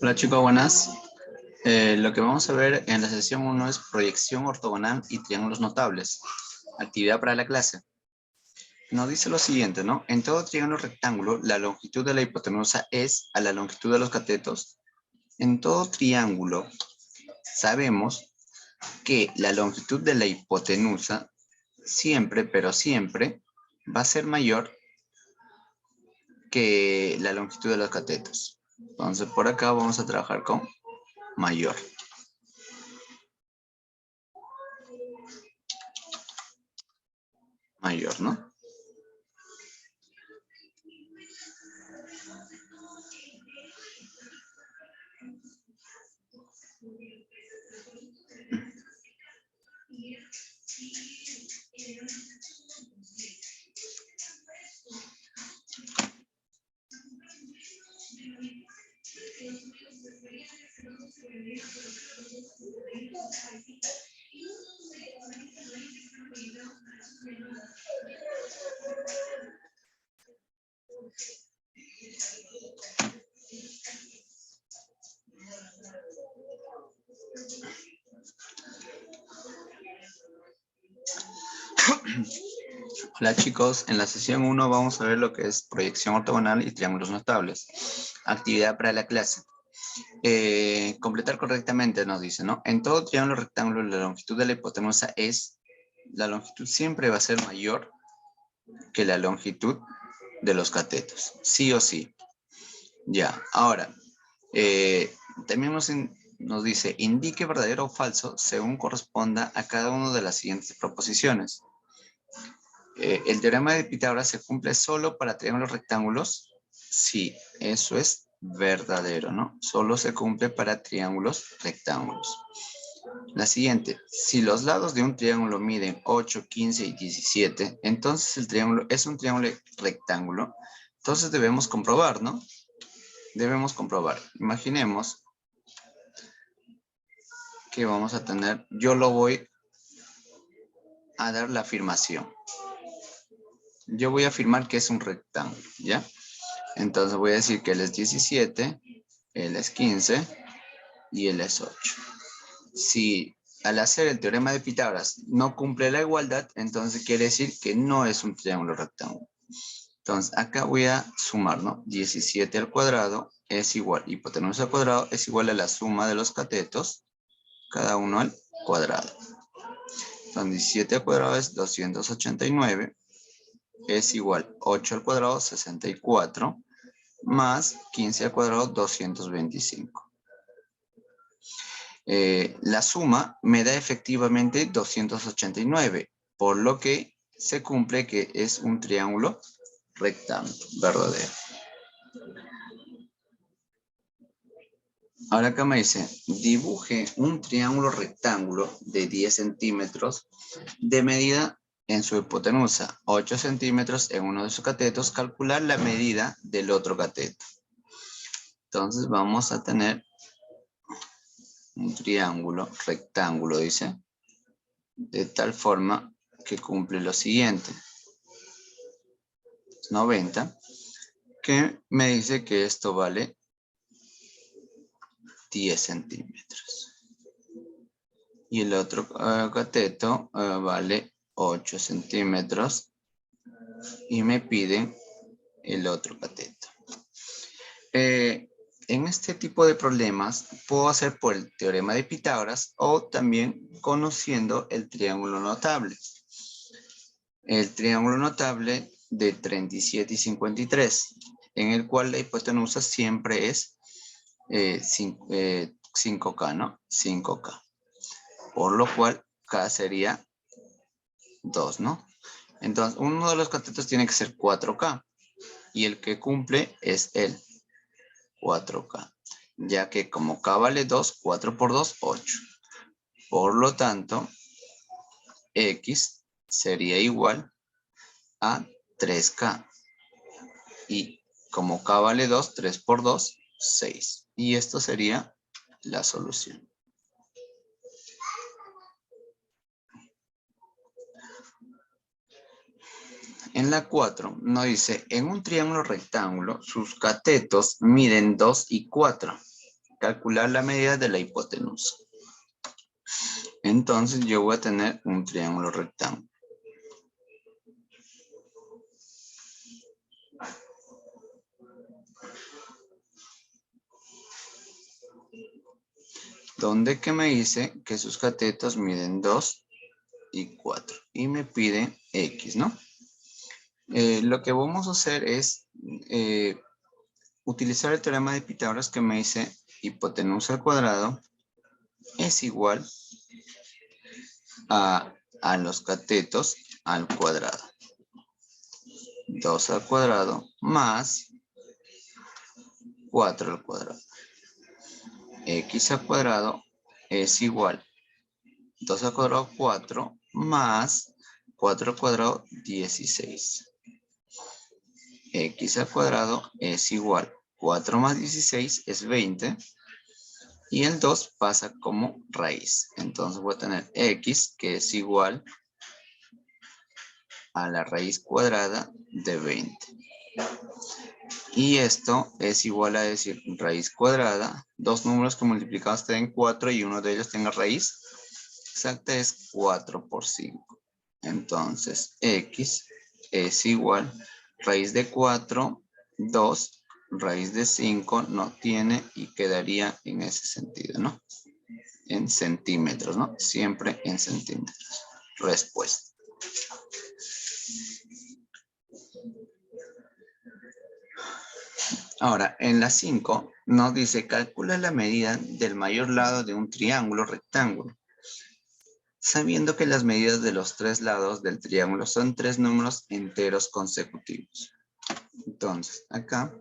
Hola chicos, buenas. Lo que vamos a ver en la sesión 1 es proyección ortogonal y triángulos notables. Actividad para la clase. Nos dice lo siguiente, ¿no? En todo triángulo rectángulo, la longitud de la hipotenusa es a la longitud de los catetos. En todo triángulo, sabemos que la longitud de la hipotenusa siempre, pero siempre, va a ser mayor que la longitud de los catetos. Entonces, por acá vamos a trabajar con mayor. Mayor, ¿no? Hola chicos, en la sesión 1 vamos a ver lo que es proyección ortogonal y triángulos notables. Actividad para la clase. Completar correctamente nos dice, ¿no? En todo triángulo rectángulo la longitud de la hipotenusa es, la longitud siempre va a ser mayor que la longitud de los catetos, sí o sí. Ya, ahora, también nos dice, indique verdadero o falso según corresponda a cada una de las siguientes proposiciones. ¿El teorema de Pitágoras se cumple solo para triángulos rectángulos? Sí, eso es verdadero, ¿no? Solo se cumple para triángulos rectángulos. La siguiente, si los lados de un triángulo miden 8, 15 y 17, entonces el triángulo es un triángulo rectángulo. Entonces debemos comprobar, ¿no? Debemos comprobar. Imaginemos que vamos a tener, yo lo voy a dar la afirmación. Yo voy a afirmar que es un rectángulo, ¿ya? Entonces voy a decir que él es 17, él es 15 y él es 8. Si al hacer el teorema de Pitágoras no cumple la igualdad, entonces quiere decir que no es un triángulo rectángulo. Entonces acá voy a sumar, ¿no? 17 al cuadrado es igual, hipotenusa al cuadrado es igual a la suma de los catetos, cada uno al cuadrado. Entonces 17 al cuadrado es 289, es igual 8 al cuadrado 64, más 15 al cuadrado 225. La suma me da efectivamente 289, por lo que se cumple que es un triángulo rectángulo verdadero. Ahora acá me dice, dibuje un triángulo rectángulo de 10 centímetros de medida en su hipotenusa, 8 centímetros en uno de sus catetos, calcular la medida del otro cateto. Entonces vamos a tener un triángulo rectángulo, dice, de tal forma que cumple lo siguiente. 90, que me dice que esto vale 10 centímetros. Y el otro cateto vale 8 centímetros y me piden el otro cateto. En este tipo de problemas puedo hacer por el teorema de Pitágoras o también conociendo el triángulo notable. El triángulo notable de 37 y 53, en el cual la hipotenusa siempre es 5K, ¿no? 5K. Por lo cual K sería 2, ¿no? Entonces, uno de los catetos tiene que ser 4K. Y el que cumple es el 4K. Ya que como K vale 2, 4 por 2, 8. Por lo tanto, X sería igual a 3K. Y como K vale 2, 3 por 2, 6. Y esto sería la solución. En la 4 nos dice, en un triángulo rectángulo, sus catetos miden 2 y 4. Calcular la medida de la hipotenusa. Entonces yo voy a tener un triángulo rectángulo. Donde que me dice que sus catetos miden 2 y 4. Y me pide X, ¿no? Lo que vamos a hacer es utilizar el teorema de Pitágoras que me dice hipotenusa al cuadrado es igual a los catetos al cuadrado. 2 al cuadrado más 4 al cuadrado. X al cuadrado es igual 2 al cuadrado 4 más 4 al cuadrado 16. X al cuadrado es igual 4 más 16 es 20 y el 2 pasa como raíz. Entonces voy a tener X que es igual a la raíz cuadrada de 20. Y esto es igual a decir raíz cuadrada, dos números que multiplicados te den 4 y uno de ellos tenga raíz exacta es 4 por 5. Entonces X es igual raíz de 4, 2, raíz de 5 no tiene y quedaría en ese sentido, ¿no? En centímetros, ¿no? Siempre en centímetros. Respuesta. Ahora, en la 5 nos dice, calcula la medida del mayor lado de un triángulo rectángulo, sabiendo que las medidas de los tres lados del triángulo son tres números enteros consecutivos. Entonces, acá,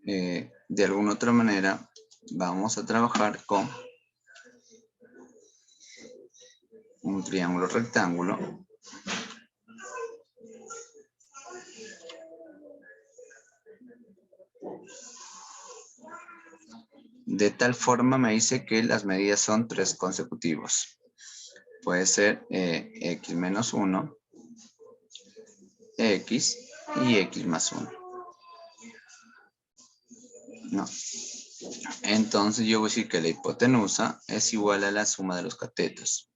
de alguna otra manera, vamos a trabajar con un triángulo rectángulo. De tal forma me dice que las medidas son tres consecutivos. Puede ser x menos 1, x y x más 1. No. Entonces yo voy a decir que la hipotenusa es igual a la suma de los catetos.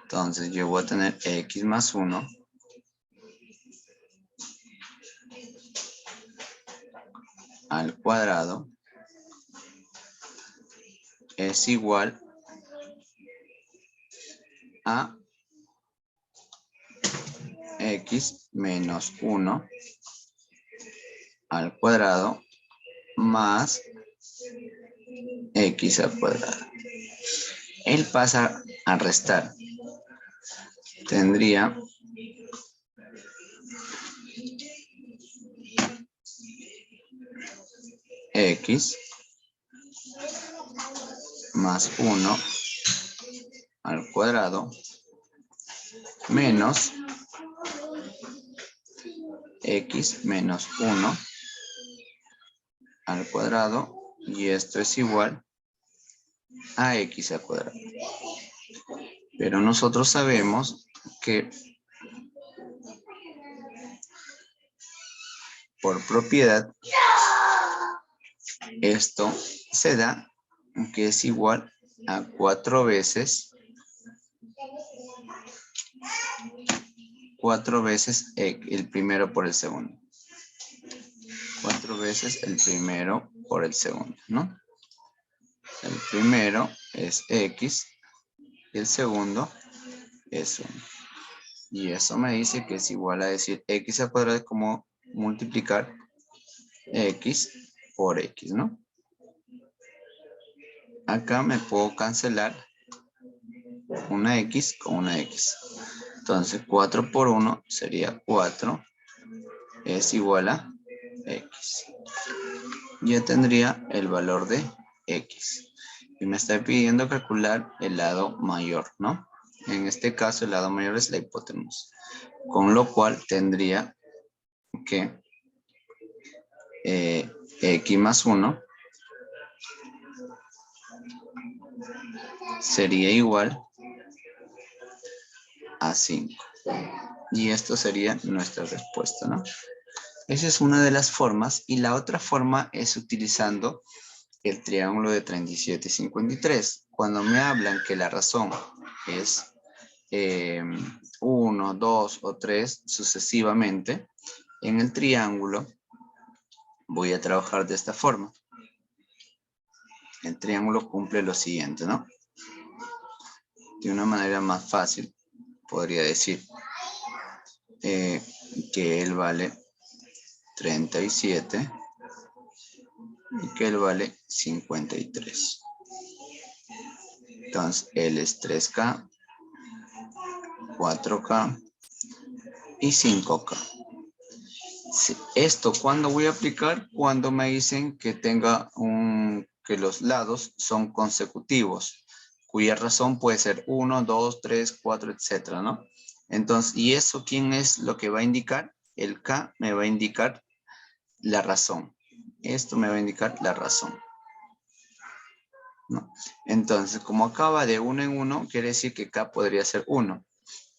Entonces yo voy a tener x más 1 al cuadrado es igual a x menos 1 al cuadrado más x al cuadrado. Él pasa a restar. Tendría x más 1 al cuadrado menos x menos 1 al cuadrado y esto es igual a x al cuadrado. Pero nosotros sabemos que por propiedad esto se da que es igual a 4 veces el primero por el segundo. 4 veces el primero por el segundo, ¿no? El primero es x y el segundo es 1. Y eso me dice que es igual a decir x al cuadrado es como multiplicar x por x, ¿no? Acá me puedo cancelar una x con una x. Entonces 4 por 1 sería 4 es igual a x. Ya tendría el valor de x. Y me está pidiendo calcular el lado mayor, ¿no? En este caso el lado mayor es la hipotenusa. Con lo cual tendría que x más 1 sería igual a 5. Y esto sería nuestra respuesta, ¿no? Esa es una de las formas. Y la otra forma es utilizando el triángulo de 37 y 53. Cuando me hablan que la razón es 1, 2 o 3 sucesivamente, en el triángulo voy a trabajar de esta forma. El triángulo cumple lo siguiente, ¿no? De una manera más fácil, podría decir que él vale 37 y que él vale 53. Entonces, él es 3K, 4K y 5K. Esto, ¿cuándo voy a aplicar? Cuando me dicen que tenga que los lados son consecutivos, cuya razón puede ser 1, 2, 3, 4, etcétera, ¿no? Entonces, ¿y eso quién es lo que va a indicar? El K me va a indicar la razón. Esto me va a indicar la razón, ¿no? Entonces, como acaba de 1 en 1, quiere decir que K podría ser 1.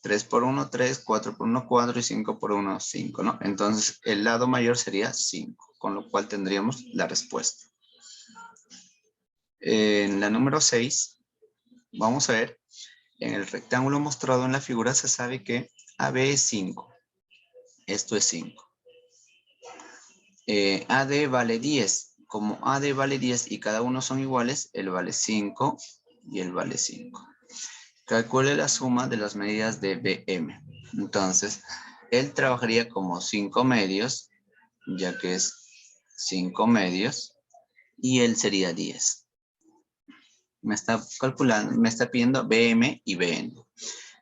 3 por 1, 3, 4 por 1, 4 y 5 por 1, 5, ¿no? Entonces, el lado mayor sería 5, con lo cual tendríamos la respuesta. En la número 6, vamos a ver, en el rectángulo mostrado en la figura se sabe que AB es 5. Esto es 5. AD vale 10. Como AD vale 10 y cada uno son iguales, él vale 5 y él vale 5. Calcule la suma de las medidas de BM. Entonces, él trabajaría como 5 medios, ya que es 5 medios, y él sería 10. Me está calculando, me está pidiendo BM y BN.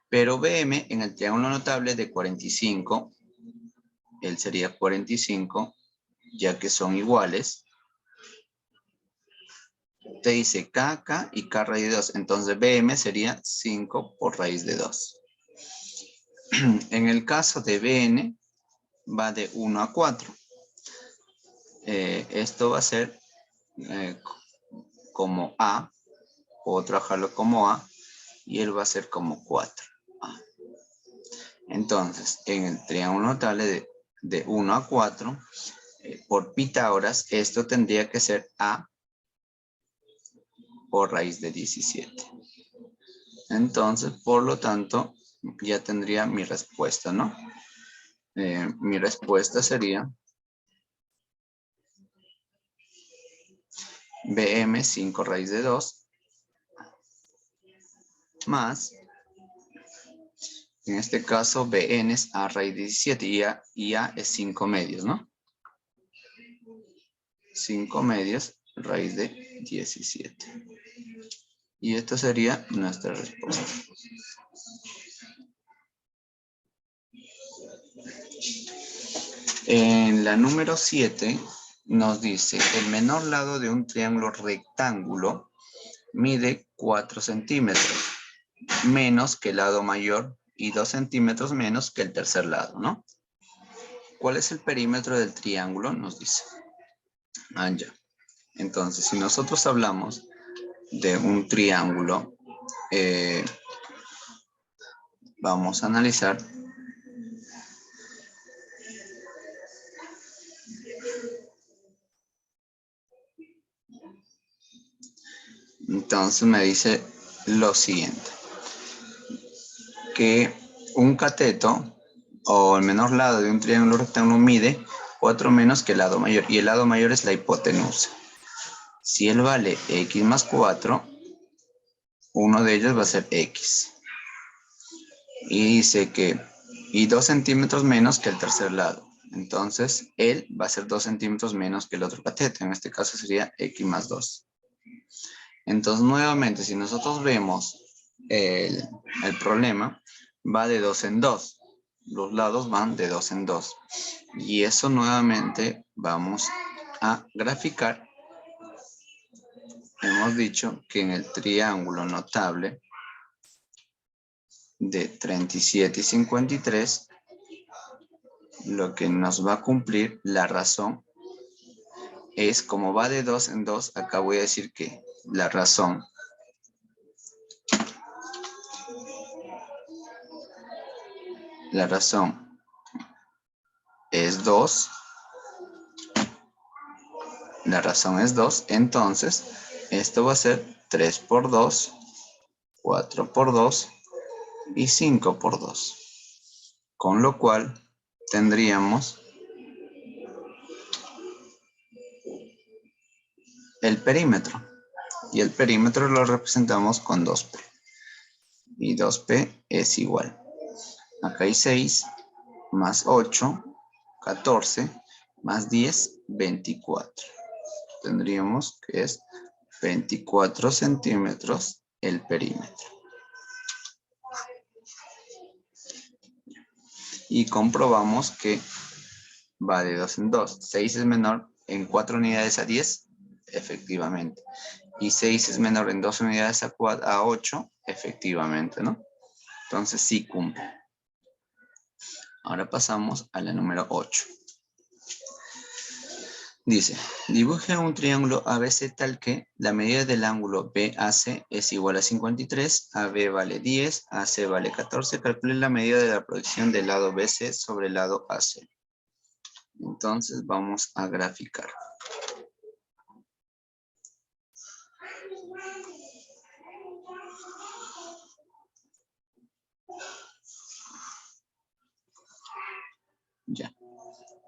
Pero BM en el triángulo notable de 45, él sería 45, ya que son iguales. Te dice K, K y K raíz de 2. Entonces BM sería 5 por raíz de 2. En el caso de BN, va de 1 a 4. Esto va a ser como A. Puedo trabajarlo como A. Y él va a ser como 4. Entonces, en el triángulo notable de 1 a 4, por Pitágoras, esto tendría que ser A por raíz de 17. Entonces, por lo tanto, ya tendría mi respuesta, ¿no? Mi respuesta sería BM 5 raíz de 2 más, en este caso, BN es A raíz de 17 y A es 5 medios, ¿no? 5 medios raíz de 17. Y esto sería nuestra respuesta. En la número 7 nos dice, el menor lado de un triángulo rectángulo mide 4 centímetros menos que el lado mayor y 2 centímetros menos que el tercer lado, ¿no? ¿Cuál es el perímetro del triángulo? Nos dice. Ya. Entonces, si nosotros hablamos de un triángulo, vamos a analizar entonces me dice lo siguiente, que un cateto o el menor lado de un triángulo rectángulo mide 4 menos que el lado mayor, y el lado mayor es la hipotenusa. Si él vale x más 4, uno de ellos va a ser x. Y dice que, y 2 centímetros menos que el tercer lado. Entonces, él va a ser 2 centímetros menos que el otro cateto. En este caso sería x más 2. Entonces, nuevamente, si nosotros vemos el problema, va de 2 en 2. Los lados van de 2 en 2. Y eso nuevamente vamos a graficar. Hemos dicho que en el triángulo notable de 37 y 53, lo que nos va a cumplir la razón es, como va de 2 en 2, acá voy a decir que la razón la razón es 2. La razón es 2. Entonces, esto va a ser 3 por 2, 4 por 2 y 5 por 2. Con lo cual, tendríamos el perímetro. Y el perímetro lo representamos con 2p. Y 2p es igual. Acá hay 6, más 8, 14, más 10, 24. Tendríamos que es 24 centímetros el perímetro. Y comprobamos que va de 2 en 2. 6 es menor en 4 unidades a 10, efectivamente. Y 6 es menor en 2 unidades a 8, efectivamente, ¿no? Entonces sí cumple. Ahora pasamos a la número 8. Dice, dibuje un triángulo ABC tal que la medida del ángulo BAC es igual a 53, AB vale 10, AC vale 14. Calcule la medida de la proyección del lado BC sobre el lado AC. Entonces vamos a graficar. Ya.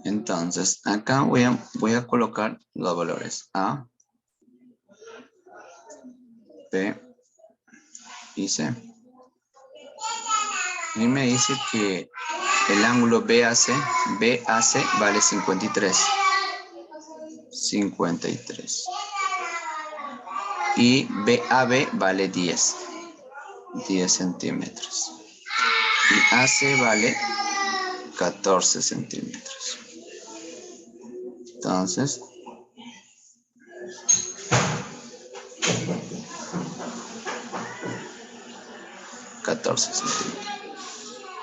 Entonces, acá voy a colocar los valores A, B y C. Y me dice que el ángulo BAC vale 53. 53. Y BAB vale 10. 10 centímetros. Y AC vale 14 centímetros. Entonces,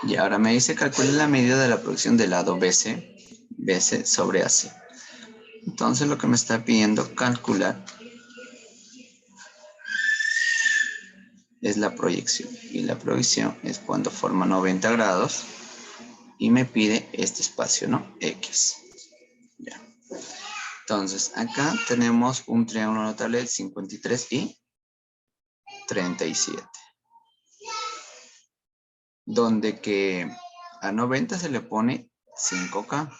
y ahora me dice calcule la medida de la proyección del lado BC sobre AC. Entonces lo que me está pidiendo calcular es la proyección. Y la proyección es cuando forma 90 grados y me pide este espacio, ¿no? X. Ya. Entonces acá tenemos un triángulo notable de 53 y 37. Donde que a 90 se le pone 5K.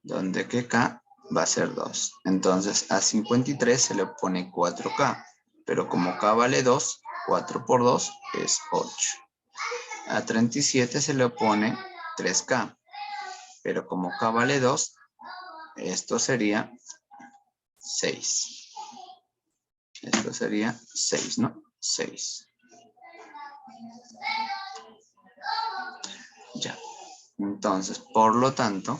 Donde que K va a ser 2. Entonces a 53 se le pone 4K. Pero como K vale 2, 4 por 2 es 8. A 37 se le pone 3K. Pero como K vale 2, esto sería 6. Esto sería 6, ¿no? 6. Ya. Entonces, por lo tanto,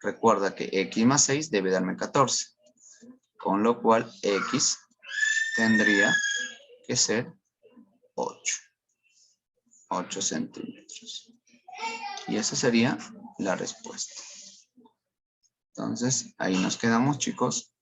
recuerda que X más 6 debe darme 14. Con lo cual, X tendría que ser 8. 8 centímetros. Y esa sería la respuesta. Entonces, ahí nos quedamos, chicos.